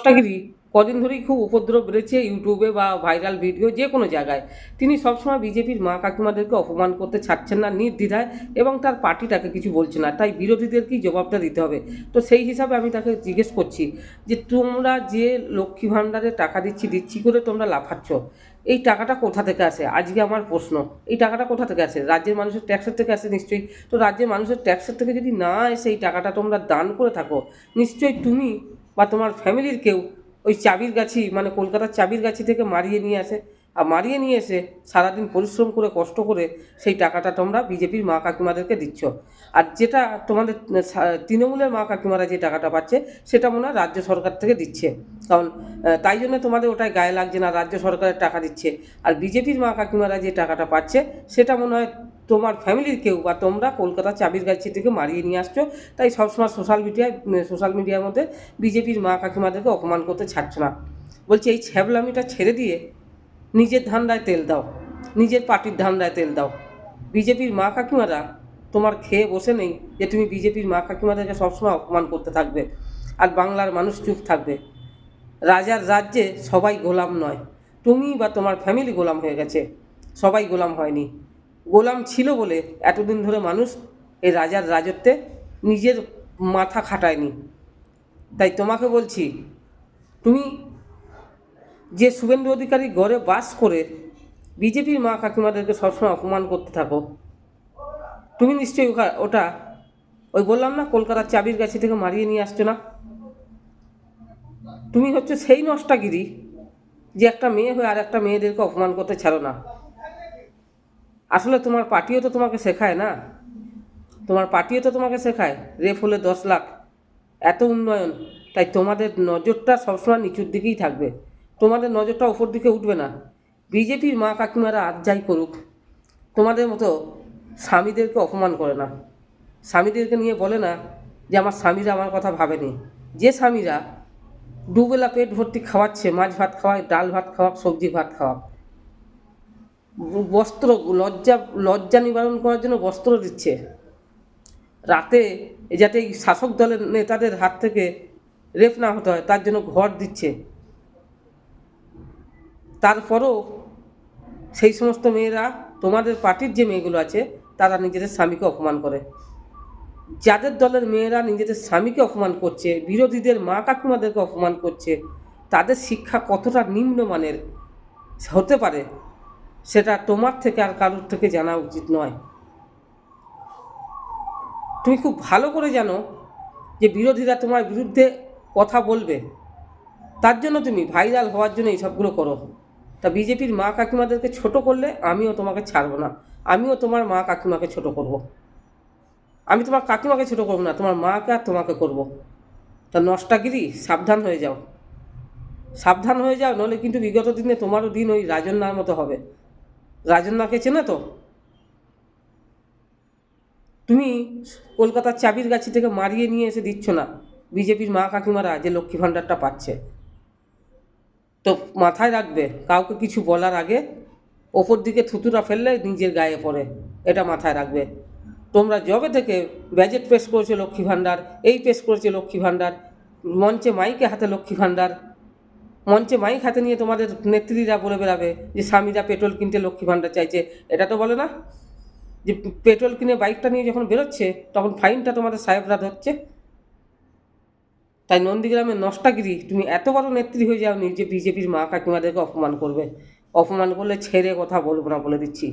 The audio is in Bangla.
নষ্টাগিরি কদিন ধরেই খুব উপদ্রব বেড়েছে ইউটিউবে বা ভাইরাল ভিডিও যে কোনো জায়গায়। তিনি সবসময় বিজেপির মা কাকিমাদেরকে অপমান করতে ছাড়ছেন না নির্দ্বিধায়, এবং তার পার্টিটাকে কিছু বলছে না, তাই বিরোধীদেরকেই জবাবটা দিতে হবে। তো সেই হিসাবে আমি তাকে জিজ্ঞেস করছি যে তোমরা যে লক্ষ্মী ভাণ্ডারে টাকা দিচ্ছি করে তোমরা লাফাচ্ছ, এই টাকাটা কোথা থেকে আসে? আজকে আমার প্রশ্ন, এই টাকাটা কোথা থেকে আসে? রাজ্যের মানুষের ট্যাক্সের থেকে আসে নিশ্চয়ই। তো রাজ্যের মানুষের ট্যাক্সের থেকে যদি না এসে এই টাকাটা তোমরা দান করে থাকো, নিশ্চয়ই তুমি বা তোমার ফ্যামিলির কেউ ওই চাবির গাছি মানে কলকাতার চাবির গাছি থেকে মারিয়ে নিয়ে আসে, আর মারিয়ে নিয়ে এসে সারাদিন পরিশ্রম করে কষ্ট করে সেই টাকাটা তোমরা বিজেপির মা কাকিমাদেরকে দিচ্ছ। আর যেটা তোমাদের তৃণমূলের মা কাকিমারা যে টাকাটা পাচ্ছে সেটা মনে হয় রাজ্য সরকার থেকে দিচ্ছে, কারণ তাই জন্য তোমাদের ওটাই গায়ে লাগছে না, রাজ্য সরকারের টাকা দিচ্ছে। আর বিজেপির মা কাকিমারা যে টাকাটা পাচ্ছে সেটা মনে হয় তোমার ফ্যামিলির কেউ বা তোমরা কলকাতা চাবির গাছি থেকে মারিয়ে নিয়ে আসছো, তাই সবসময় সোশ্যাল মিডিয়ার মধ্যে বিজেপির মা কাকিমাদেরকে অপমান করতে ছাড়ছো না। বলছি এই ছ্যাবলামিটা ছেড়ে দিয়ে নিজের ধান্দায় তেল দাও, নিজের পার্টির ধান্দায় তেল দাও। বিজেপির মা কাকিমারা তোমার খেয়ে বসে নেই যে তুমি বিজেপির মা কাকিমাদেরকে সবসময় অপমান করতে থাকবে আর বাংলার মানুষ চুপ থাকবে। রাজার রাজ্যে সবাই গোলাম নয়, তুমি বা তোমার ফ্যামিলি গোলাম হয়ে গেছে, সবাই গোলাম হয়নি। গোলাম ছিল বলে এতদিন ধরে মানুষ এই রাজার রাজত্বে নিজের মাথা খাটায়নি। তাই তোমাকে বলছি, তুমি যে শুভেন্দু অধিকারী গড়ে বাস করে বিজেপির মা কাকিমাদেরকে সবসময় অপমান করতে থাকো, তুমি নিশ্চয়ই ওটা ওই বললাম না কলকাতার চাবির গাছি থেকে মারিয়ে নিয়ে আসছো না? তুমি হচ্ছে সেই নষ্টাগিরি যে একটা মেয়ে হয়ে আর একটা মেয়েদেরকে অপমান করতে ছাড়ো না। আসলে তোমার পার্টিও তো তোমাকে শেখায় না, রেপ হলে 10 লাখ, এত উন্নয়ন। তাই তোমাদের নজরটা সবসময় নিচুর দিকেই থাকবে, তোমাদের নজরটা ওপর দিকে উঠবে না। বিজেপির মা কাকিমারা আর যাই করুক, তোমাদের মতো স্বামীদেরকে অপমান করে না, স্বামীদেরকে নিয়ে বলে না যে আমার স্বামীরা আমার কথা ভাবেনি। যে স্বামীরা দুবেলা পেট ভর্তি খাওয়াচ্ছে, মাছ ভাত খাওয়ায়, ডাল ভাত খাওয়াক, সবজি ভাত খাওয়াক, বস্ত্র লজ্জা নিবারণ করার জন্য বস্ত্র দিচ্ছে, রাতে যাতে এই শাসক দলের নেতাদের হাত থেকে রেপ না হতে হয় তার জন্য ঘর দিচ্ছে, তারপরও সেই সমস্ত মেয়েরা, তোমাদের পার্টির যে মেয়েগুলো আছে তারা নিজেদের স্বামীকে অপমান করে। যাদের দলের মেয়েরা নিজেদের স্বামীকে অপমান করছে, বিরোধীদের মা কাকিমাদেরকে অপমান করছে, তাদের শিক্ষা কতটা নিম্নমানের হতে পারে সেটা তোমার থেকে আর কারোর থেকে জানা উচিত নয়। তুমি খুব ভালো করে জানো যে বিরোধীরা তোমার বিরুদ্ধে কথা বলবে, তার জন্য তুমি ভাইরাল হওয়ার জন্য এইসবগুলো করো। তা বিজেপির মা কাকিমাদেরকে ছোট করলে আমিও তোমাকে ছাড়বো না, আমিও তোমার মা কাকিমাকে ছোট করব। আমি তোমার কাকিমাকে ছোট করবো না, তোমার মাকে আর তোমাকে করব। তা নষ্টাগিরি সাবধান হয়ে যাও, নইলে কিন্তু বিগত দিনে তোমারও দিন ওই রাজন্যার মতো হবে। রাজন্যাকে চেনো তো? তুমি কলকাতার চাবির গাছি থেকে মারিয়ে নিয়ে এসে দিচ্ছ না, বিজেপির মা কাকিমারা যে লক্ষ্মী ভাণ্ডারটা পাচ্ছে। তো মাথায় রাখবে, কাউকে কিছু বলার আগে ওপর দিকে থুতুরা ফেললে নিজের গায়ে পড়ে, এটা মাথায় রাখবে। তোমরা যবে থেকে ব্যাজেট পেশ করেছে লক্ষ্মী ভাণ্ডার, এই পেশ করেছে লক্ষ্মী ভাণ্ডার, মঞ্চে মাইকে হাতে লক্ষ্মী ভাণ্ডার, মঞ্চে মাইক হাতে নিয়ে তোমাদের নেত্রীরা বলে বেড়াবে যে স্বামীরা পেট্রোল কিনতে লক্ষ্মী ভাণ্ডার চাইছে, এটা তো বলে না যে পেট্রোল কিনে বাইকটা নিয়ে যখন বেরোচ্ছে তখন ফাইনটা তোমাদের সাহেবরা ধরছে। তাই নন্দীগ্রামের নষ্টাগিরি, তুমি এত বড় নেত্রী হয়ে যাওনি যে বিজেপির মা কাকিমাদেরকে অপমান করবে। অপমান করলে ছেড়ে কথা বলবো না, বলে দিচ্ছি।